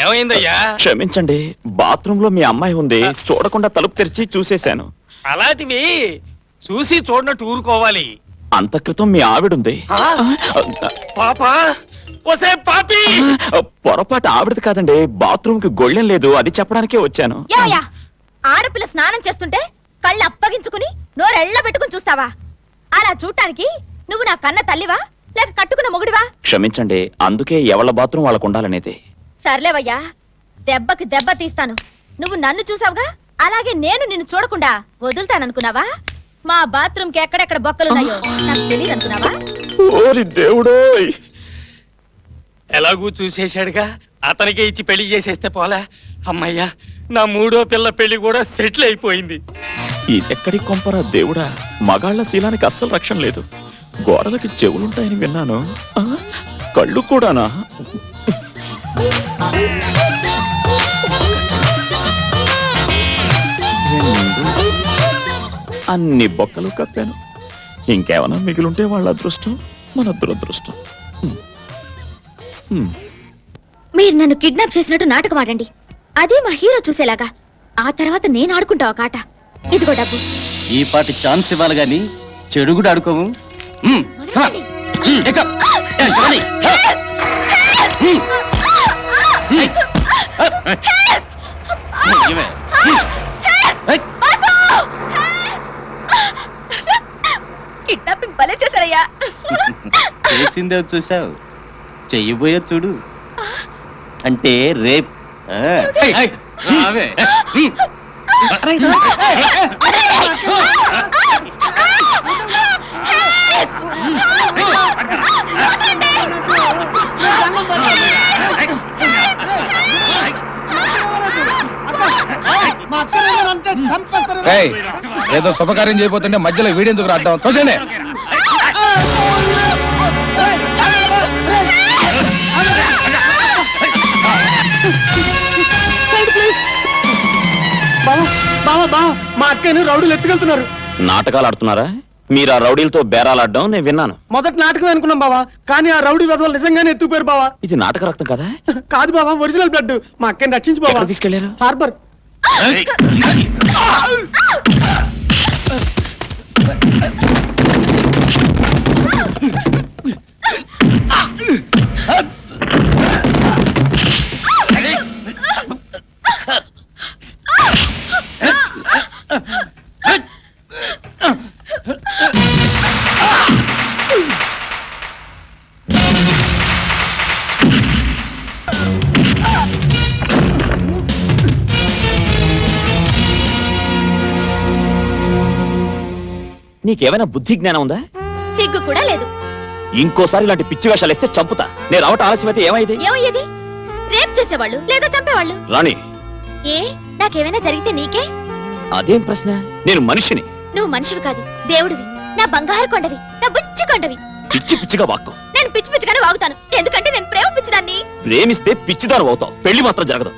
ఏమైందయ్యా? క్షమించండి, బాత్రూమ్ లో మీ అమ్మాయి ఉంది, చూడకుండా తలుపు తెరిచి చూసేశాను. అలాంటివి చూసి చూడనట్టు ఊరుకోవాలి. అంత క్రితం మీ ఆవిడుంది. పాపా, ఒసే పాపి! పొరపాటు ఆవిడది కాదండి, బాత్రూమ్ కి గొళ్ళెం లేదు, అది చెప్పడానికే వచ్చాను. ఆడపిల్ల స్నానం చేస్తుంటే కళ్ళు అప్పగించుకుని నోరెళ్ళ పెట్టుకుని చూస్తావా? అలా చూడటానికి నువ్వు నా కన్న తల్లివా లేక కట్టుకున్న మొగుడివా? క్షమించండి, అందుకే ఎవళ్ళ బాత్రూమ్ వాళ్ళకు ఉండాలనేది. సర్లేవయ్యా, దెబ్బకి దెబ్బ తీస్తాను. నువ్వు నన్ను చూసావుగా, అలాగే నేను నిన్ను చూడకుండా వదులుతాననుకున్నావా? మా బాత్రూమ్ కి ఎక్కడెక్కడ బొక్కలున్నాయో నాకు తెలియదు అనుకున్నావా? ఓరి దేవుడోయ్! ఎలాగూ చూసేశాడుగా, అతనికే ఇచ్చి పెళ్లి చేసేస్తే పోలే. అమ్మయ్యా, నా మూడో పిల్ల పెళ్లి కూడా సెటిల్ అయిపోయింది. ఇదెక్కడి కొంపరా దేవుడా, మగాళ్ల శీలానికి అస్సలు రక్షణ లేదు. గోడలకి చెవులుంటాయని విన్నాను, కళ్ళు కూడానా? అన్ని బొక్కలు కప్పాను, ఇంకేమైనా మిగిలింటే వాళ్ళ అదృష్టం, మన దురదృష్టం. మీరు నన్ను కిడ్నాప్ చేసినట్టు నాటకం ఆడండి, అదే మా హీరో చూసేలాగా. ఆ తర్వాత నేను ఆడుకుంటావు కాట. ఇదిగో డబ్బు. ఈ పాటి ఛాన్స్ ఇవ్వాలి గాని చెడు కూడా ఆడుకోము. కిడ్నాపింగ్ భలే చేశారయ్యా. చేసిందే చూసావు, చెయ్యబోయే చూడు. అంటే రేప్. ఏదో శుభకార్యం చేయబోతుంటే మధ్యలో వీడెందుకు రావడం? తోచండి. మా అక్కని రౌడీలు ఎత్తుకెళ్తున్నారు. నాటకాలు ఆడుతున్నారా మీరు? ఆ రౌడీలతో బేరాలాడడం నేను విన్నాను. మొదటి నాటకం అనుకున్నాం బావా, కానీ ఆ రౌడీ వెధవలు నిజంగానే ఎత్తుకుపోయారు బావా. ఇది నాటక రక్తం కదా? కాదు బావా, ఒరిజినల్ బ్లడ్. మా అక్కని రక్షించి బావా. తీసుకెళ్లారు? హార్బర్. నీకేమైనా బుద్ధి జ్ఞానం ఉందా? సిగ్గు కూడా లేదు. ఇంకోసారి ఇలాంటి పిచ్చి వేషాలు ఇస్తే చంపుతా. నేను రావటం ఆలస్యమైతే ఏమయ్యేది? రేప్ చేసేవాళ్ళు లేదా చంపేవాళ్ళు. రాణి, ఏ నాకేమైనా జరిగితే నీకే? అదేం ప్రశ్న? నేను మనిషిని. నువ్వు మనిషివి కాదు, దేవుడివి. నా బంగారు కొండవి, నా బుచ్చి కొండవి. పిచ్చి పిచ్చిగా వాక్కు. నేను పిచ్చి పిచ్చిగానే వాగుతాను, ఎందుకంటే నేను ప్రేమ పిచ్చిదాన్ని. ప్రేమిస్తే పిచ్చిదారు అవుతావు, పెళ్లి మాత్రం జరగదు.